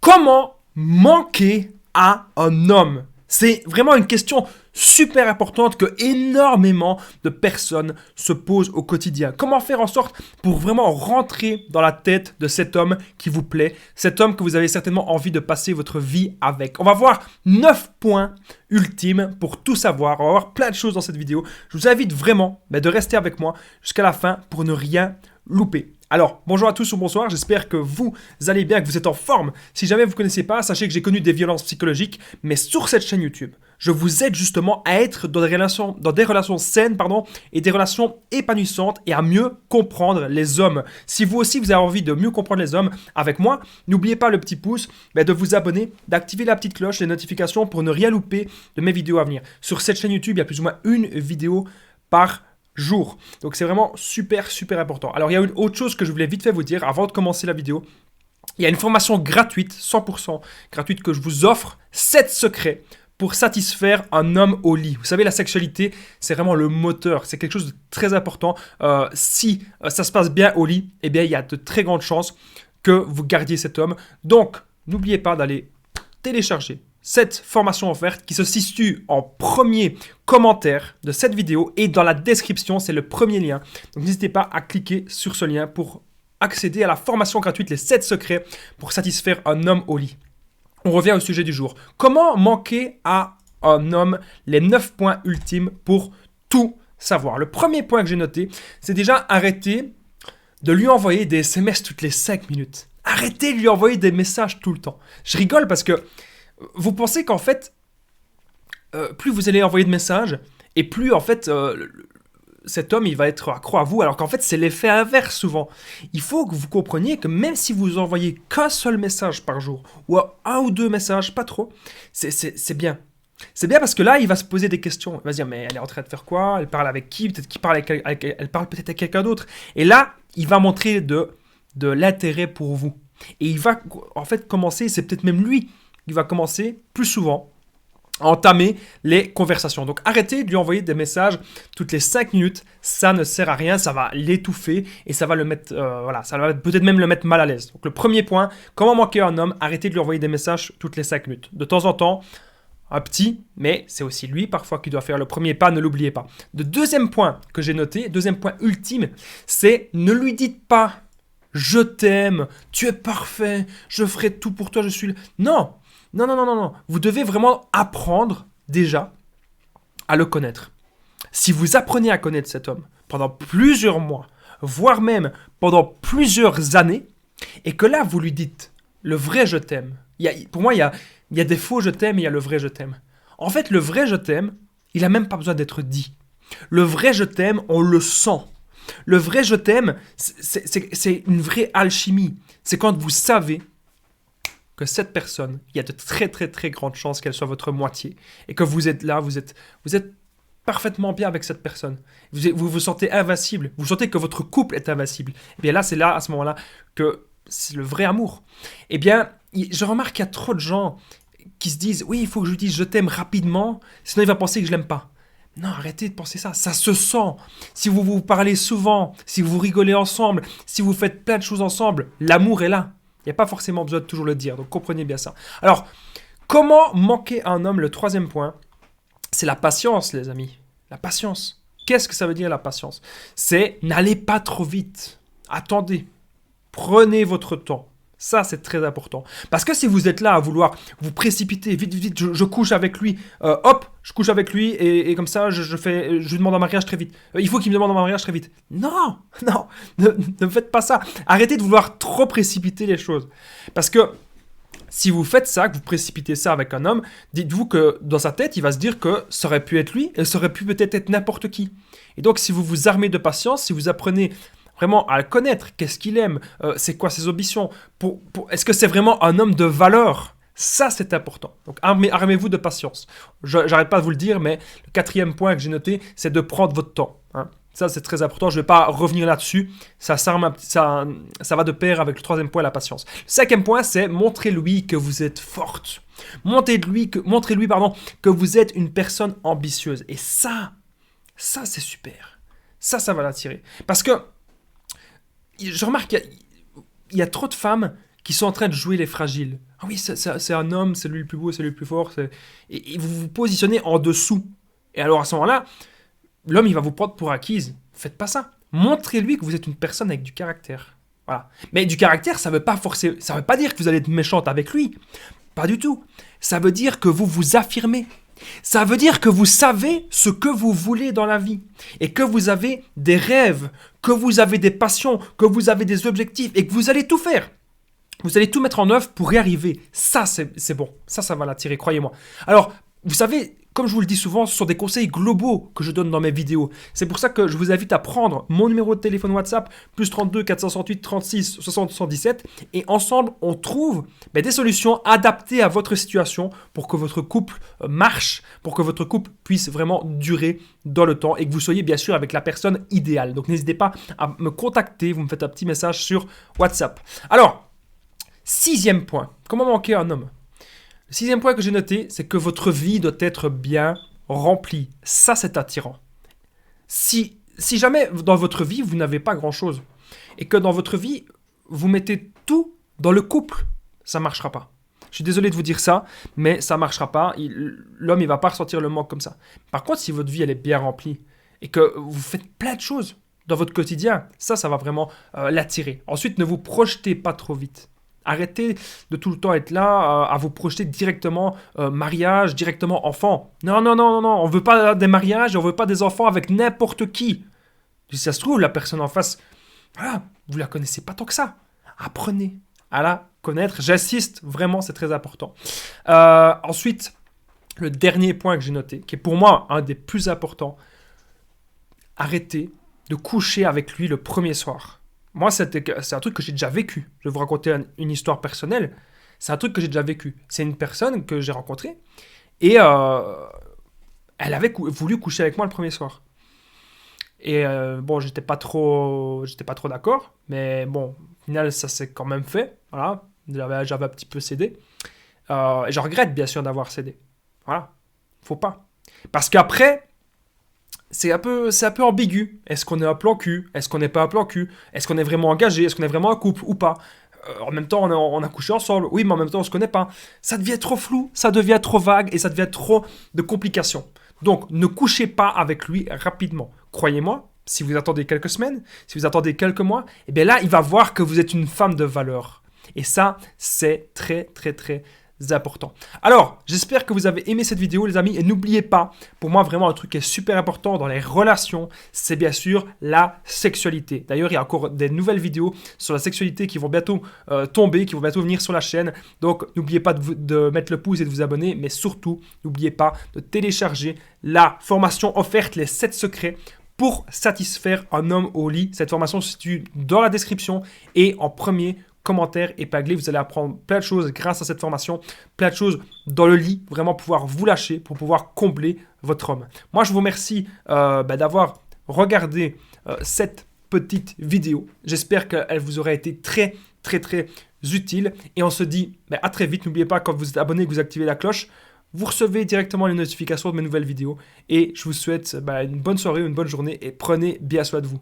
Comment manquer à un homme? C'est vraiment une question super importante que énormément de personnes se posent au quotidien. Comment faire en sorte pour vraiment rentrer dans la tête de cet homme qui vous plaît, cet homme que vous avez certainement envie de passer votre vie avec. On va voir 9 points ultimes pour tout savoir. On va voir plein de choses dans cette vidéo. Je vous invite vraiment de rester avec moi jusqu'à la fin pour ne rien louper. Alors, bonjour à tous ou bonsoir, j'espère que vous allez bien, que vous êtes en forme. Si jamais vous ne connaissez pas, sachez que j'ai connu des violences psychologiques, mais sur cette chaîne YouTube, je vous aide justement à être dans des relations saines et des relations épanouissantes et à mieux comprendre les hommes. Si vous aussi vous avez envie de mieux comprendre les hommes avec moi, n'oubliez pas le petit pouce, de vous abonner, d'activer la petite cloche, les notifications pour ne rien louper de mes vidéos à venir. Sur cette chaîne YouTube, il y a plus ou moins une vidéo par jour. Donc c'est vraiment super important. Alors il y a une autre chose que je voulais vite fait vous dire avant de commencer la vidéo. Il y a une formation gratuite, 100% gratuite que je vous offre, 7 secrets pour satisfaire un homme au lit. Vous savez, la sexualité, c'est vraiment le moteur. C'est quelque chose de très important. Si ça se passe bien au lit, eh bien il y a de très grandes chances que vous gardiez cet homme. Donc n'oubliez pas d'aller télécharger cette formation offerte qui se situe en premier commentaire de cette vidéo et dans la description, c'est le premier lien. Donc n'hésitez pas à cliquer sur ce lien pour accéder à la formation gratuite, les 7 secrets pour satisfaire un homme au lit. On revient au sujet du jour. Comment manquer à un homme? Les 9 points ultimes pour tout savoir. Le premier point que j'ai noté, c'est déjà arrêter de lui envoyer des SMS toutes les 5 minutes. Arrêtez de lui envoyer des messages tout le temps. Je rigole parce que vous pensez qu'en fait, plus vous allez envoyer de messages, et plus en fait, cet homme il va être accro à vous, alors qu'en fait c'est l'effet inverse souvent. Il faut que vous compreniez que même si vous envoyez qu'un seul message par jour, ou un ou deux messages, pas trop, c'est bien. C'est bien parce que là, il va se poser des questions. Il va se dire, mais elle est en train de faire quoi? Elle parle avec qui? Peut-être elle parle peut-être avec quelqu'un d'autre. Et là, il va montrer de l'intérêt pour vous. Et il va en fait commencer, c'est peut-être même lui, il va commencer plus souvent à entamer les conversations. Donc arrêtez de lui envoyer des messages toutes les 5 minutes, ça ne sert à rien, ça va l'étouffer et ça va le mettre, ça va peut-être même le mettre mal à l'aise. Donc le premier point, comment manquer un homme? Arrêtez de lui envoyer des messages toutes les 5 minutes. De temps en temps, un petit, mais c'est aussi lui parfois qui doit faire le premier pas, ne l'oubliez pas. Le deuxième point que j'ai noté, deuxième point ultime, c'est ne lui dites pas « je t'aime, tu es parfait, je ferai tout pour toi, je suis là ». Non. Vous devez vraiment apprendre déjà à le connaître. Si vous apprenez à connaître cet homme pendant plusieurs mois, voire même pendant plusieurs années, et que là vous lui dites le vrai je t'aime. Pour moi, il y a des faux je t'aime et il y a le vrai je t'aime. En fait, le vrai je t'aime, il n'a même pas besoin d'être dit. Le vrai je t'aime, on le sent. Le vrai je t'aime, c'est une vraie alchimie. C'est quand vous savez que cette personne, il y a de très grandes chances qu'elle soit votre moitié. Et que vous êtes là, vous êtes parfaitement bien avec cette personne. Vous vous sentez invincible. Vous sentez que votre couple est invincible. Et bien là, c'est là, à ce moment-là, que c'est le vrai amour. Eh bien, je remarque qu'il y a trop de gens qui se disent « Oui, il faut que je lui dise je t'aime rapidement, sinon il va penser que je l'aime pas. » Non, arrêtez de penser ça. Ça se sent. Si vous vous parlez souvent, si vous rigolez ensemble, si vous faites plein de choses ensemble, l'amour est là. Il n'y a pas forcément besoin de toujours le dire, donc comprenez bien ça. Alors, comment manquer à un homme? Le troisième point, c'est la patience, les amis. La patience. Qu'est-ce que ça veut dire la patience? C'est n'allez pas trop vite. Attendez. Prenez votre temps. Ça, c'est très important. Parce que si vous êtes là à vouloir vous précipiter, vite, je couche avec lui, je couche avec lui et comme ça, je lui demande en mariage très vite. Il faut qu'il me demande en mariage très vite. Non, ne faites pas ça. Arrêtez de vouloir trop précipiter les choses. Parce que si vous faites ça, que vous précipitez ça avec un homme, dites-vous que dans sa tête, il va se dire que ça aurait pu être lui et ça aurait pu peut-être être n'importe qui. Et donc, si vous vous armez de patience, si vous apprenez vraiment à le connaître, qu'est-ce qu'il aime, c'est quoi ses ambitions, est-ce que c'est vraiment un homme de valeur? Ça, c'est important. Donc, armez-vous de patience. J'arrête pas de vous le dire, mais le quatrième point que j'ai noté, c'est de prendre votre temps. Hein. Ça, c'est très important. Je ne vais pas revenir là-dessus. Ça va de pair avec le troisième point, la patience. Le cinquième point, c'est montrez-lui que vous êtes forte. Montrez-lui que vous êtes une personne ambitieuse. Et ça, c'est super. Ça va l'attirer. Parce que je remarque qu'il y a trop de femmes qui sont en train de jouer les fragiles. Ah oui, c'est un homme, c'est lui le plus beau, c'est lui le plus fort. Et vous vous positionnez en dessous. Et alors à ce moment-là, l'homme, il va vous prendre pour acquise. Faites pas ça. Montrez-lui que vous êtes une personne avec du caractère. Voilà. Mais du caractère, ça veut pas dire que vous allez être méchante avec lui. Pas du tout. Ça veut dire que vous vous affirmez. Ça veut dire que vous savez ce que vous voulez dans la vie et que vous avez des rêves, que vous avez des passions, que vous avez des objectifs et que vous allez tout faire. Vous allez tout mettre en œuvre pour y arriver. Ça, c'est bon. Ça va l'attirer, croyez-moi. Alors, vous savez, comme je vous le dis souvent, ce sont des conseils globaux que je donne dans mes vidéos. C'est pour ça que je vous invite à prendre mon numéro de téléphone WhatsApp, plus 32 468 36 60 117, et ensemble, on trouve des solutions adaptées à votre situation pour que votre couple marche, pour que votre couple puisse vraiment durer dans le temps et que vous soyez bien sûr avec la personne idéale. Donc, n'hésitez pas à me contacter, vous me faites un petit message sur WhatsApp. Alors, 6e point, comment manquer un homme? Le 6e point que j'ai noté, c'est que votre vie doit être bien remplie. Ça, c'est attirant. Si jamais dans votre vie, vous n'avez pas grand-chose et que dans votre vie, vous mettez tout dans le couple, ça ne marchera pas. Je suis désolé de vous dire ça, mais ça ne marchera pas. L'homme, il ne va pas ressentir le manque comme ça. Par contre, si votre vie, elle est bien remplie et que vous faites plein de choses dans votre quotidien, ça va vraiment l'attirer. Ensuite, ne vous projetez pas trop vite. Arrêtez de tout le temps être là à vous projeter directement mariage, directement enfant. Non, on ne veut pas des mariages, on ne veut pas des enfants avec n'importe qui. Si ça se trouve, la personne en face, voilà, vous ne la connaissez pas tant que ça. Apprenez à la connaître. J'insiste, vraiment, c'est très important. Ensuite, le dernier point que j'ai noté, qui est pour moi un des plus importants, arrêtez de coucher avec lui le premier soir. Moi, c'est un truc que j'ai déjà vécu. Je vais vous raconter une histoire personnelle. C'est un truc que j'ai déjà vécu. C'est une personne que j'ai rencontrée et elle avait voulu coucher avec moi le premier soir. Et bon, j'étais pas trop d'accord, mais bon, au final, ça s'est quand même fait. Voilà, j'avais un petit peu cédé. Et je regrette bien sûr d'avoir cédé. Voilà, faut pas. Parce qu'après, c'est un peu ambigu. Est-ce qu'on est un plan cul? Est-ce qu'on n'est pas un plan cul? Est-ce qu'on est vraiment engagé? Est-ce qu'on est vraiment un couple ou pas? En même temps, on a couché ensemble. Oui, mais en même temps, on ne se connaît pas. Ça devient trop flou, ça devient trop vague et ça devient trop de complications. Donc, ne couchez pas avec lui rapidement. Croyez-moi, si vous attendez quelques semaines, si vous attendez quelques mois, eh bien là, il va voir que vous êtes une femme de valeur. Et ça, c'est très, très, très important. Alors, j'espère que vous avez aimé cette vidéo, les amis, et n'oubliez pas, pour moi, vraiment, un truc qui est super important dans les relations, c'est bien sûr la sexualité. D'ailleurs, il y a encore des nouvelles vidéos sur la sexualité qui vont bientôt tomber, qui vont bientôt venir sur la chaîne. Donc, n'oubliez pas de mettre le pouce et de vous abonner, mais surtout, n'oubliez pas de télécharger la formation offerte, les 7 secrets pour satisfaire un homme au lit. Cette formation se situe dans la description et en premier commentaire épinglé. Vous allez apprendre plein de choses grâce à cette formation, plein de choses dans le lit, vraiment pouvoir vous lâcher pour pouvoir combler votre homme. Moi, je vous remercie d'avoir regardé cette petite vidéo. J'espère qu'elle vous aura été très, très, très utile. Et on se dit à très vite. N'oubliez pas, quand vous êtes abonné, que vous activez la cloche, vous recevez directement les notifications de mes nouvelles vidéos. Et je vous souhaite une bonne soirée, une bonne journée et prenez bien soin de vous.